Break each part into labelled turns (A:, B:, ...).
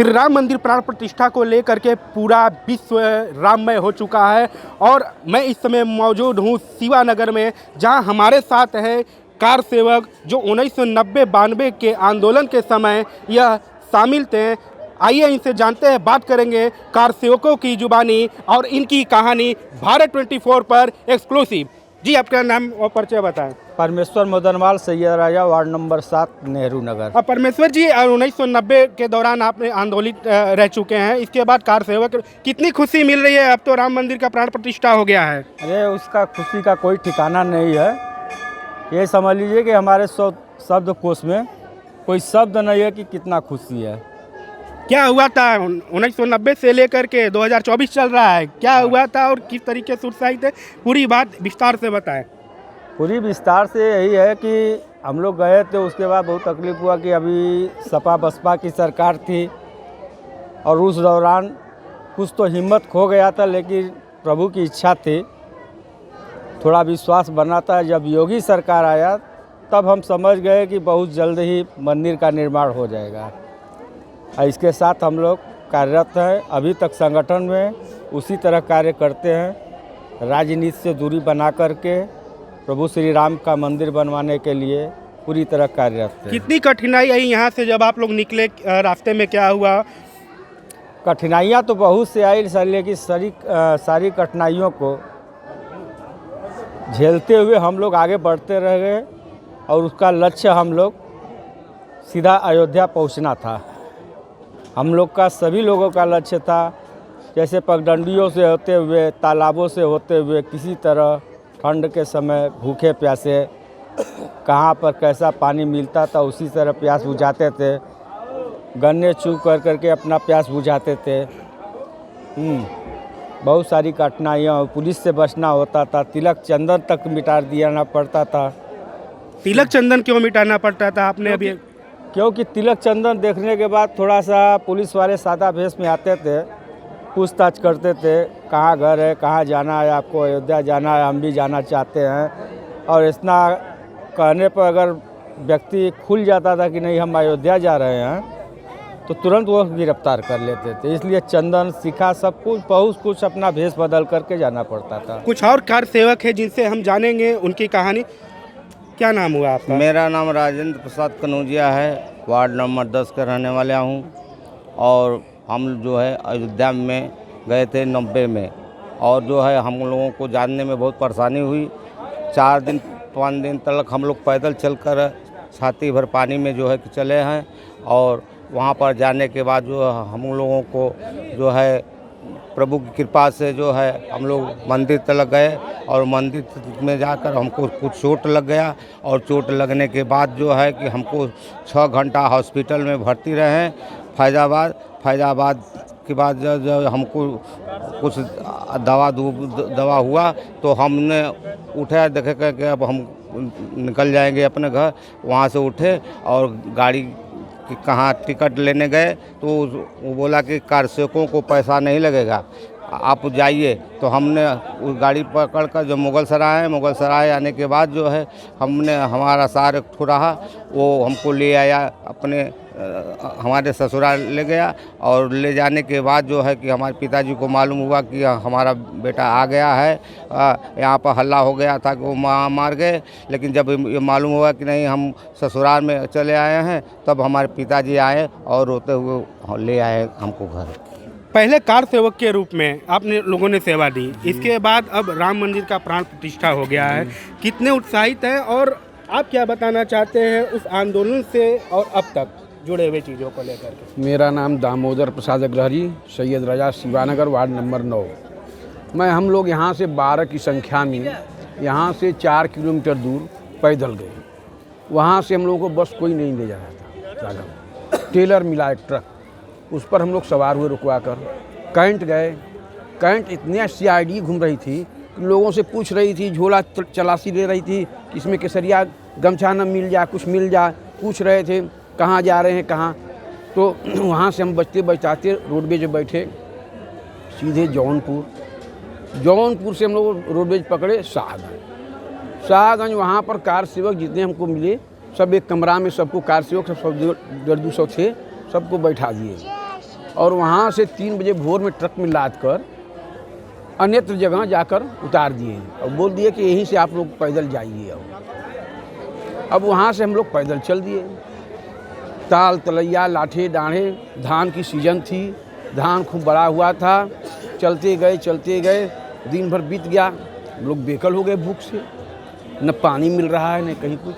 A: श्री राम मंदिर प्राण प्रतिष्ठा को लेकर के पूरा विश्व राममय हो चुका है और मैं इस समय मौजूद हूँ शिवानगर में, जहाँ हमारे साथ है कार सेवक जो 1990-92 के आंदोलन के समय यह शामिल थे। आइए इनसे जानते हैं, बात करेंगे कार सेवकों की जुबानी और इनकी कहानी भारत 24 पर एक्सक्लूसिव। जी, आपका नाम और परिचय बताएं।
B: परमेश्वर मदनवाल, सैयद राजा, वार्ड नंबर 7, नेहरू नगर।
A: अब परमेश्वर जी, 1990 के दौरान आपने आंदोलित रह चुके हैं, इसके बाद कार सेवक, कितनी खुशी मिल रही है? अब तो राम मंदिर का प्राण प्रतिष्ठा हो गया है।
B: अरे उसका खुशी का कोई ठिकाना नहीं है। ये समझ लीजिए कि हमारे शब्दकोश में कोई शब्द नहीं है कि कितना खुशी है।
A: क्या हुआ था 1990 से लेकर के 2024 चल रहा है, क्या हुआ था और किस तरीके से उत्साहित है? पूरी बात विस्तार से बताएं।
B: पूरी विस्तार से यही है कि हम लोग गए थे, उसके बाद बहुत तकलीफ हुआ कि अभी सपा बसपा की सरकार थी और उस दौरान कुछ तो हिम्मत खो गया था, लेकिन प्रभु की इच्छा थी, थोड़ा विश्वास बना था। जब योगी सरकार आया तब हम समझ गए कि बहुत जल्द ही मंदिर का निर्माण हो जाएगा। इसके साथ हम लोग कार्यरत हैं। अभी तक संगठन में उसी तरह कार्य करते हैं, राजनीति से दूरी बना करके प्रभु श्री राम का मंदिर बनवाने के लिए पूरी तरह कार्यरत हैं।
A: कितनी कठिनाई आई यहाँ से जब आप लोग निकले? रास्ते में क्या हुआ?
B: कठिनाइयाँ तो बहुत से आई, लेकिन सारी कठिनाइयों को झेलते हुए हम लोग आगे बढ़ते रह गए और उसका लक्ष्य हम लोग सीधा अयोध्या पहुंचना था। हम लोग का, सभी लोगों का लक्ष्य था, जैसे पगडंडियों से होते हुए, तालाबों से होते हुए, किसी तरह ठंड के समय भूखे प्यासे कहाँ पर कैसा पानी मिलता था उसी तरह प्यास बुझाते थे। गन्ने चूप कर करके अपना प्यास बुझाते थे। बहुत सारी कठिनाइयाँ, पुलिस से बचना होता था, तिलक चंदन तक मिटा दिया पड़ता था।
A: तिलक चंदन क्यों मिटाना पड़ता था आपने? अभी
B: क्योंकि तिलक चंदन देखने के बाद थोड़ा सा पुलिस वाले सादा भेष में आते थे, पूछताछ करते थे, कहाँ घर है, कहाँ जाना है, आपको अयोध्या जाना है, हम भी जाना चाहते हैं। और इतना कहने पर अगर व्यक्ति खुल जाता था कि नहीं हम अयोध्या जा रहे हैं, तो तुरंत वो गिरफ्तार कर लेते थे। इसलिए चंदन, सिक्का, सब कुछ बहुत कुछ अपना भेष बदल करके जाना पड़ता था।
A: कुछ और कार सेवक है जिनसे हम जानेंगे उनकी कहानी। क्या नाम हुआ आपका?
C: मेरा नाम राजेंद्र प्रसाद कनौजिया है, वार्ड नंबर 10 का रहने वाला हूँ। और हम जो है अयोध्या में गए थे 90 में, और जो है हम लोगों को जानने में बहुत परेशानी हुई। 4 दिन 5 दिन तक हम लोग पैदल चलकर छाती भर पानी में जो है कि चले हैं। और वहाँ पर जाने के बाद जो हम लोगों को जो है प्रभु की कृपा से जो है हम लोग मंदिर तक गए, और मंदिर में जाकर हमको कुछ चोट लग गया। और चोट लगने के बाद जो है कि हमको 6 घंटा हॉस्पिटल में भर्ती रहे फैजाबाद के बाद जब हमको कुछ दवा हुआ तो हमने उठा, देखे कि अब हम निकल जाएंगे अपने घर। वहाँ से उठे और गाड़ी कि कहाँ टिकट लेने गए तो वो बोला कि कार सेवकों को पैसा नहीं लगेगा, आप जाइए। तो हमने उस गाड़ी पकड़ कर जो मुगल सराय आने के बाद जो है हमने, हमारा सार एक ठो रहा, वो हमको ले आया अपने हमारे ससुराल ले गया। और ले जाने के बाद जो है कि हमारे पिताजी को मालूम हुआ कि हमारा बेटा आ गया है, यहाँ पर हल्ला हो गया था कि वो मार गए। लेकिन जब ये मालूम हुआ कि नहीं हम ससुराल में चले आए हैं, तब हमारे पिताजी आए और रोते हुए ले आए हमको घर।
A: पहले कार सेवक के रूप में आपने लोगों ने सेवा दी, इसके बाद अब राम मंदिर का प्राण प्रतिष्ठा हो गया है, कितने उत्साहित हैं और आप क्या बताना चाहते हैं उस आंदोलन से और अब तक जुड़े हुए चीज़ों को लेकर के?
D: मेरा नाम दामोदर प्रसाद अग्रहरी, सैयद राजा, शिवानगर, वार्ड नंबर 9। हम लोग यहाँ से 12 की संख्या में यहाँ से 4 किलोमीटर दूर पैदल गए। वहाँ से हम लोगों को बस कोई नहीं ले जा रहा था, टेलर मिला एक ट्रक, उस पर हम लोग सवार हुए रुकवा कर कैंट गए। कैंट इतने CID घूम रही थी, लोगों से पूछ रही थी, झोला चलासी ले रही थी, इसमें केसरिया गमछा न मिल जाए, कुछ मिल जाए, पूछ रहे थे कहाँ जा रहे हैं कहाँ। तो वहाँ से हम बचते बचाते रोडवेज बैठे सीधे जौनपुर से हम लोग रोडवेज पकड़े शाहगंज। वहाँ पर कार सेवक जितने हमको मिले सब एक कमरा में सबको कार सेवक सब 150-200 थे, सबको बैठा दिए। और वहाँ से 3 बजे भोर में ट्रक में लाद कर अन्यत्र जगह जाकर उतार दिए और बोल दिए कि यहीं से आप लोग पैदल जाइए। अब वहाँ से हम लोग पैदल चल दिए। ताल तलैया लाठे डाढ़े, धान की सीजन थी, धान खूब बड़ा हुआ था। चलते गए, दिन भर बीत गया। हम लोग बेकल हो गए भूख से, न पानी मिल रहा है न कहीं कुछ।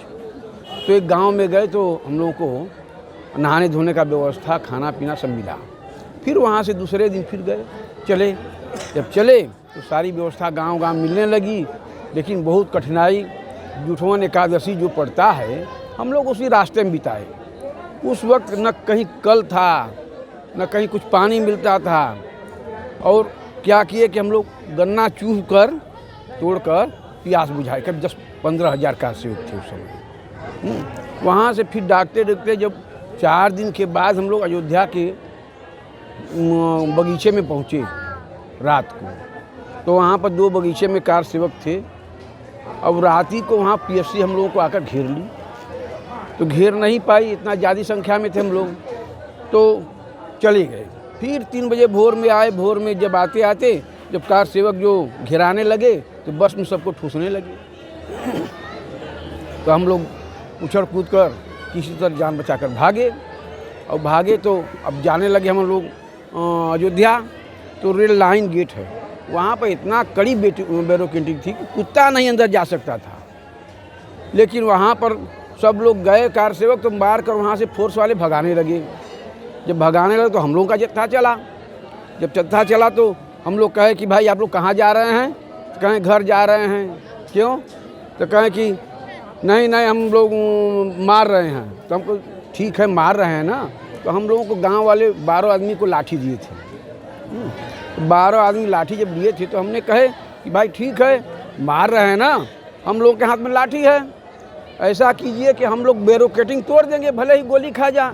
D: तो एक गांव में गए तो हम लोगों को नहाने धोने का व्यवस्था, खाना पीना सब मिला। फिर वहाँ से दूसरे दिन फिर गए, चले। जब चले तो सारी व्यवस्था गांव मिलने लगी, लेकिन बहुत कठिनाई। जुठवन एकादशी जो पड़ता है, हम लोग उसी रास्ते में बिताए। उस वक्त न कहीं कल था, न कहीं कुछ पानी मिलता था। और क्या किए कि हम लोग गन्ना चूह कर तोड़कर प्यास बुझाए। कभी 10-15 हज़ार का सेवक थे उस समय। वहाँ से फिर डाकते जब 4 दिन के बाद हम लोग अयोध्या के बगीचे में पहुँचे रात को। तो वहाँ पर 2 बगीचे में कार सेवक थे। अब रात ही को वहाँ पीएससी हम लोगों को आकर घेर ली। तो घेर नहीं पाई, इतना ज़्यादा संख्या में थे हम लोग, तो चले गए। फिर 3 बजे भोर में आए। भोर में जब आते जब कार सेवक जो घेराने लगे तो बस में सबको ठूसने लगे। तो हम लोग उछल कूद कर किसी तरह जान बचाकर भागे। और भागे तो अब जाने लगे हम लोग अयोध्या। तो रेल लाइन गेट है, वहाँ पर इतना कड़ी बैरिकेडिंग थी कि कुत्ता नहीं अंदर जा सकता था। लेकिन वहाँ पर सब लोग गए, कार सेवक तो मार कर वहाँ से फोर्स वाले भगाने लगे। जब भगाने लगे तो हम लोगों का जत्था चला। जब जत्था चला तो हम लोग कहे कि भाई आप लोग कहाँ जा रहे हैं? कहें घर जा रहे हैं। क्यों? तो कहें कि नहीं हम लोग मार रहे हैं। तो हमको ठीक है मार रहे हैं ना। तो हम लोगों को गांव वाले 12 आदमी को लाठी दिए थे। 12 आदमी लाठी जब दिए थे तो हमने कहे कि भाई ठीक है मार रहे हैं ना, हम लोग के हाथ में लाठी है, ऐसा कीजिए कि हम लोग बैरिकेडिंग तोड़ देंगे, भले ही गोली खा जा,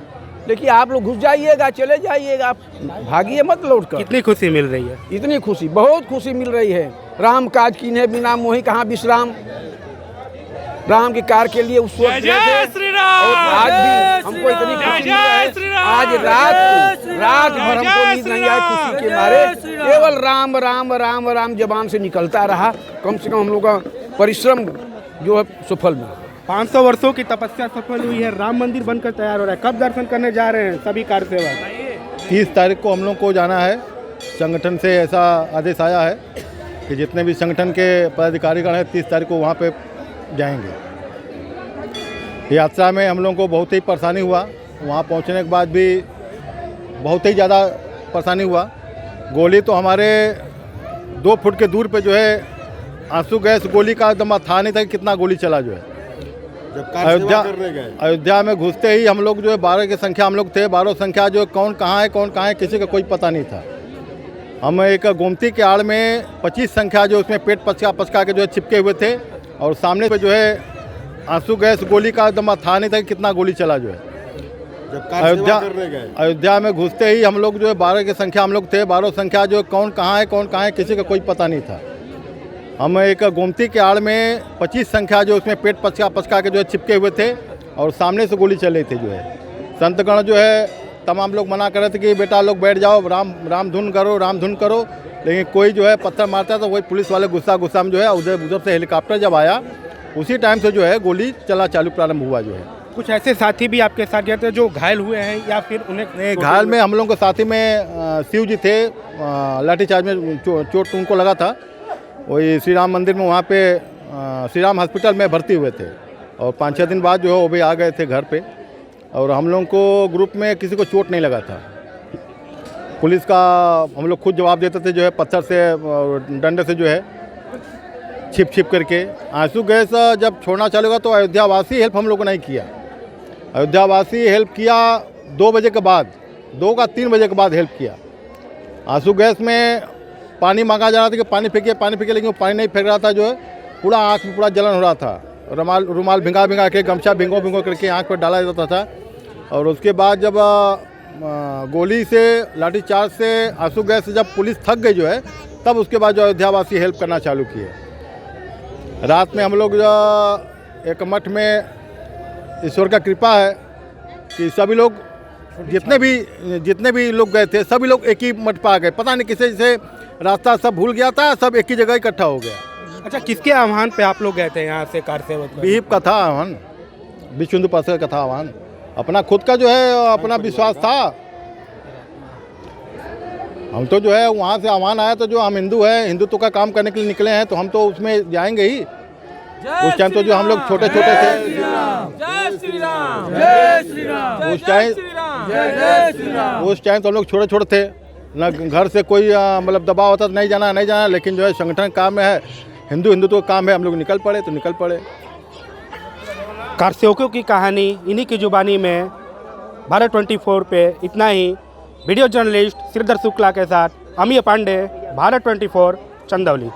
D: लेकिन आप लोग घुस जाइएगा, चले जाइएगा, भागिए मत लौट कर।
A: कितनी खुशी मिल रही है?
D: इतनी खुशी, बहुत खुशी मिल रही है। राम काज कीन्हे बिना मोहि कहाँ विश्राम। राम के कार्य के लिए उस वक्त और आज भी हमको इतनी खुशी है। आज रात भर हमको नींद नहीं आई खुशी के मारे। केवल राम राम राम राम जबान से निकलता रहा। कम से कम हम लोग का परिश्रम जो है सफल हुआ।
A: 500 वर्षों की तपस्या सफल हुई है, राम मंदिर बनकर तैयार हो रहा है। कब दर्शन करने जा रहे हैं सभी कार सेवक?
E: 30 तारीख को हम लोग को जाना है। संगठन से ऐसा आदेश आया है कि जितने भी संगठन के पदाधिकारीगण हैं 30 तारीख को वहाँ पे जाएंगे। यात्रा में हम लोगों को बहुत ही परेशानी हुआ। वहाँ पहुँचने के बाद भी बहुत ही ज़्यादा परेशानी हुआ। गोली तो हमारे 2 फुट के दूर पे जो है आंसू गैस गोली का दम था नहीं था कि कितना गोली चला जो है। अयोध्या में घुसते ही हम लोग जो है 12 की संख्या हम लोग थे। 12 संख्या जो कौन कहाँ है किसी का कोई पता नहीं था। हम एक गोमती के आड़ में 25 संख्या जो उसमें पेट पचका के जो है चिपके हुए थे। और सामने पे जो है आंसू गैस गोली का दम था नहीं था कि कितना गोली चला जो है। अयोध्या में घुसते ही हम लोग जो है 12 की संख्या हम लोग थे। 12 संख्या जो कौन कहाँ है किसी का कोई पता नहीं था। हम एक गोमती के आड़ में 25 संख्या जो उसमें पेट पचका के जो है चिपके हुए थे। और सामने से गोली चल रही थी जो है। संतगण जो है तमाम लोग मना कर रहे थे कि बेटा लोग बैठ जाओ, राम धुन करो। लेकिन कोई जो है पत्थर मारता तो वही पुलिस वाले गुस्सा में जो है उधर से हेलीकॉप्टर जब आया उसी टाइम से जो है गोली चला चालू प्रारंभ हुआ जो है।
A: कुछ ऐसे साथी भी आपके साथ गए थे जो घायल हुए हैं या फिर उन्हें?
E: घायल में हम लोगों के साथी में शिव जी थे। लाठीचार्ज में चोट उनको लगा था। वही श्री राम मंदिर में वहाँ पे श्री राम हॉस्पिटल में भर्ती हुए थे। और 5-6 दिन बाद जो है वो भी आ गए थे घर पे। और हम लोगों को ग्रुप में किसी को चोट नहीं लगा था। पुलिस का हम लोग खुद जवाब देते थे जो है पत्थर से और डंडे से जो है छिप करके। आंसू गैस जब छोड़ना चालू हुआ तो अयोध्यावासी हेल्प हम लोग को नहीं किया। अयोध्यावासी हेल्प किया 2 बजे के बाद, 2 का 3 बजे के बाद हेल्प किया। आंसू गैस में पानी मांगा जा रहा था कि पानी फेंकिए, लेकिन वो पानी नहीं फेंक रहा था जो है। पूरा आँख में पूरा जलन हो रहा था। रुमाल भिंगा के गमछा भिंगो करके आँख पर डाला जाता था। और उसके बाद जब गोली से लाठीचार्ज से आंसू गैस से जब पुलिस थक गई जो है तब उसके बाद जो अयोध्यावासी हेल्प करना चालू किए। रात में हम लोग एक मठ में ईश्वर का कृपा है कि सभी लोग जितने भी लोग गए थे सभी लोग एक ही मठ पर आ गए। पता नहीं किसी से रास्ता सब भूल गया था, सब एक ही जगह इकट्ठा हो गया।
A: अच्छा, किसके आह्वान पे आप लोग गए थे यहाँ से कार सेवक में?
E: विहिप का था आह्वान, विश्व हिंदू परिषद का था आह्वान। अपना खुद का जो है अपना विश्वास था। हम तो जो है वहाँ से आह्वान आया तो जो हम हिंदू हैं, हिंदुत्व का काम करने के लिए निकले हैं तो हम तो उसमें जाएंगे ही। उस टाइम तो जो हम लोग छोटे छोटे थे, उस टाइम तो हम लोग छोटे छोटे थे ना, घर से कोई मतलब दबाव होता तो नहीं जाना, लेकिन जो है संगठन काम में है, हिंदुत्व का काम है, हम लोग निकल पड़े।
A: कार सेवकों की कहानी इन्हीं की जुबानी में भारत 24 पे इतना ही। वीडियो जर्नलिस्ट श्रीधर शुक्ला के साथ अमिय पांडे, भारत 24, चंदौली।